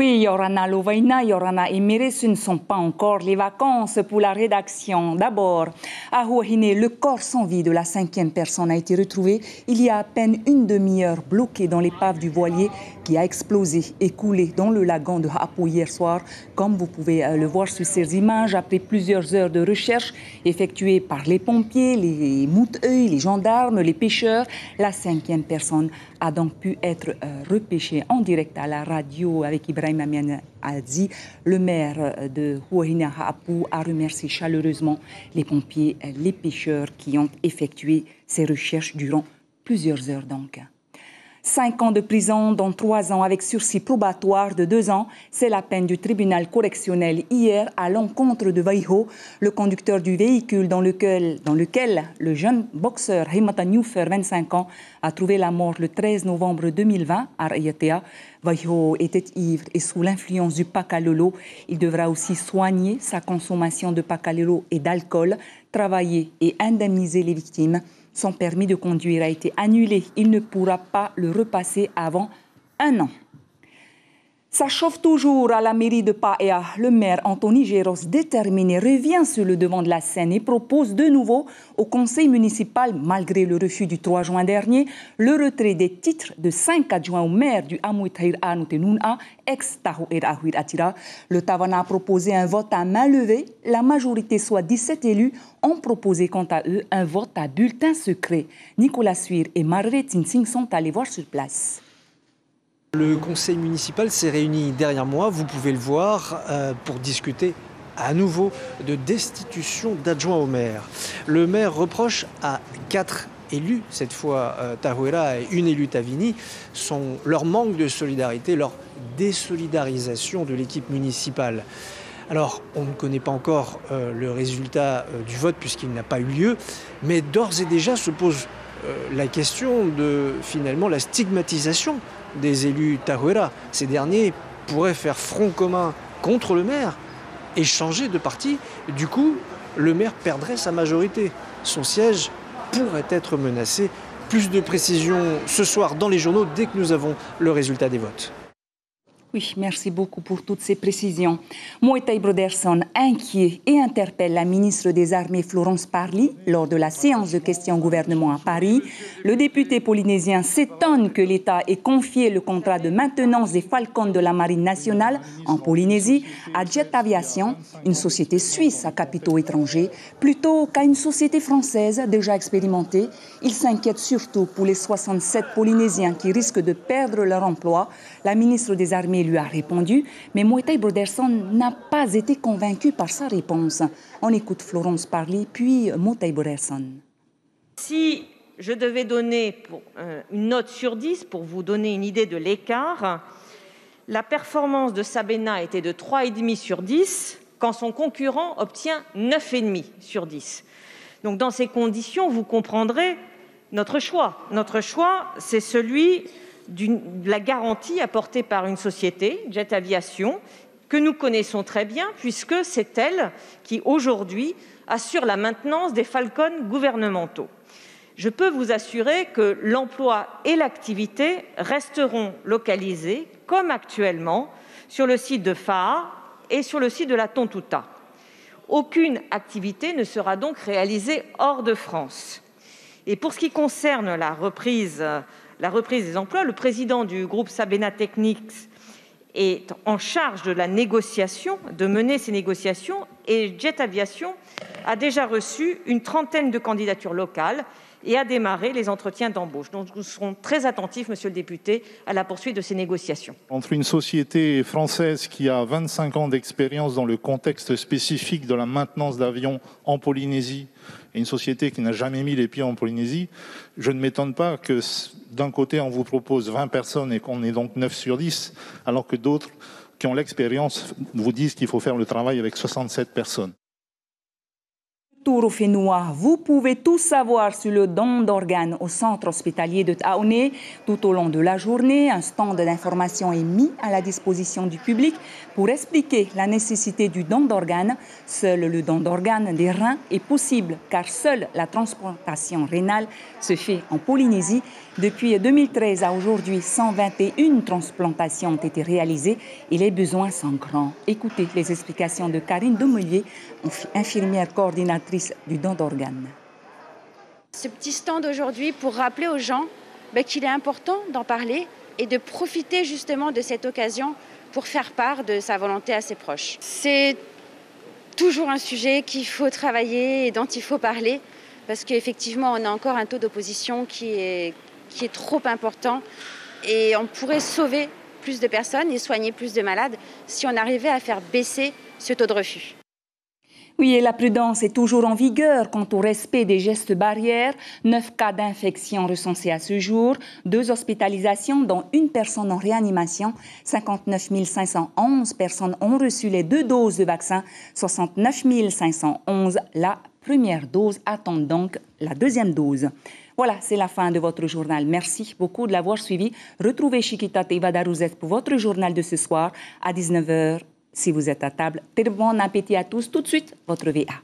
Oui, Yorana Lovaina, Yorana Emire, ce ne sont pas encore les vacances pour la rédaction. D'abord, à Huahine, le corps sans vie de la 5e personne a été retrouvé il y a à peine une demi-heure, bloqué dans l'épave du voilier qui a explosé et coulé dans le lagon de Hapo hier soir. Comme vous pouvez le voir sur ces images, après plusieurs heures de recherche effectuées par les pompiers, les mouteux, les gendarmes, les pêcheurs, la 5e personne a donc pu être repêchée en direct à la radio avec Ibrahim Amian Adzi. Le maire de Huahine Hapo a remercié chaleureusement les pompiers, les pêcheurs qui ont effectué ces recherches durant plusieurs heures donc. 5 ans de prison, dont 3 ans avec sursis probatoire de 2 ans. C'est la peine du tribunal correctionnel hier à l'encontre de Vaiho, le conducteur du véhicule dans lequel le jeune boxeur Himata Newfer, 25 ans, a trouvé la mort le 13 novembre 2020 à Rayatea. Vaiho était ivre et sous l'influence du Pakalolo. Il devra aussi soigner sa consommation de Pakalolo et d'alcool, travailler et indemniser les victimes. Son permis de conduire a été annulé. Il ne pourra pas le repasser avant 1 an. Ça chauffe toujours à la mairie de Paea. Le maire Anthony Géros, déterminé, revient sur le devant de la scène et propose de nouveau au conseil municipal, malgré le refus du 3 juin dernier, le retrait des titres de 5 adjoints au maire du Amouitahir Anoutenuna, ex-Taho Erahuir Atira. Le Tavana a proposé un vote à main levée. La majorité, soit 17 élus, ont proposé quant à eux un vote à bulletin secret. Nicolas Suir et Margaret Tinsing sont allés voir sur place. Le conseil municipal s'est réuni derrière moi, vous pouvez le voir, pour discuter à nouveau de destitution d'adjoints au maire. Le maire reproche à 4 élus, cette fois Tahuera et une élue Tavini, leur manque de solidarité, leur désolidarisation de l'équipe municipale. Alors, on ne connaît pas encore le résultat du vote puisqu'il n'a pas eu lieu, mais d'ores et déjà se pose la question de finalement la stigmatisation des élus Tahuera. Ces derniers pourraient faire front commun contre le maire et changer de parti. Du coup, le maire perdrait sa majorité. Son siège pourrait être menacé. Plus de précisions ce soir dans les journaux dès que nous avons le résultat des votes. Oui, merci beaucoup pour toutes ces précisions. Moitai Broderson, inquiet et interpelle la ministre des Armées Florence Parly lors de la séance de questions au gouvernement à Paris. Le député polynésien s'étonne que l'État ait confié le contrat de maintenance des Falcons de la Marine nationale en Polynésie à Jet Aviation, une société suisse à capitaux étrangers, plutôt qu'à une société française déjà expérimentée. Il s'inquiète surtout pour les 67 Polynésiens qui risquent de perdre leur emploi. La ministre des Armées lui a répondu, mais Moitai Broderson n'a pas été convaincu par sa réponse. On écoute Florence Parly, puis Moitai Broderson. Si je devais donner une note sur 10 pour vous donner une idée de l'écart, la performance de Sabena était de 3,5 sur 10, quand son concurrent obtient 9,5 sur 10. Donc dans ces conditions, vous comprendrez notre choix. Notre choix, c'est celui de la garantie apportée par une société, Jet Aviation, que nous connaissons très bien, puisque c'est elle qui, aujourd'hui, assure la maintenance des Falcons gouvernementaux. Je peux vous assurer que l'emploi et l'activité resteront localisés, comme actuellement, sur le site de Faa et sur le site de la Tontouta. Aucune activité ne sera donc réalisée hors de France. Et pour ce qui concerne la reprise des emplois, le président du groupe Sabena Technics est en charge de la négociation, de mener ces négociations, et Jet Aviation a déjà reçu une trentaine de candidatures locales et a démarré les entretiens d'embauche. Donc nous serons très attentifs, monsieur le député, à la poursuite de ces négociations. Entre une société française qui a 25 ans d'expérience dans le contexte spécifique de la maintenance d'avions en Polynésie et une société qui n'a jamais mis les pieds en Polynésie, je ne m'étonne pas que d'un côté on vous propose 20 personnes et qu'on ait donc 9 sur 10, alors que d'autres qui ont l'expérience vous disent qu'il faut faire le travail avec 67 personnes. Tour au Fénois, vous pouvez tout savoir sur le don d'organes au centre hospitalier de Taoné. Tout au long de la journée, un stand d'information est mis à la disposition du public pour expliquer la nécessité du don d'organes. Seul le don d'organes des reins est possible car seule la transplantation rénale se fait en Polynésie. Depuis 2013 à aujourd'hui, 121 transplantations ont été réalisées et les besoins sont grands. Écoutez les explications de Karine Demelier, infirmière coordinatrice du don d'organes. Ce petit stand aujourd'hui pour rappeler aux gens qu'il est important d'en parler et de profiter justement de cette occasion pour faire part de sa volonté à ses proches. C'est toujours un sujet qu'il faut travailler et dont il faut parler parce qu'effectivement on a encore un taux d'opposition qui est trop important et on pourrait sauver plus de personnes et soigner plus de malades si on arrivait à faire baisser ce taux de refus. Oui, et la prudence est toujours en vigueur quant au respect des gestes barrières. 9 cas d'infection recensés à ce jour, 2 hospitalisations dont une personne en réanimation. 59 511 personnes ont reçu les 2 doses de vaccin. 69 511 la première dose, attendent donc la deuxième dose. Voilà, c'est la fin de votre journal. Merci beaucoup de l'avoir suivi. Retrouvez Chiquita Tevadarouzet pour votre journal de ce soir à 19h. Si vous êtes à table, très bon appétit à tous. Tout de suite, votre VA.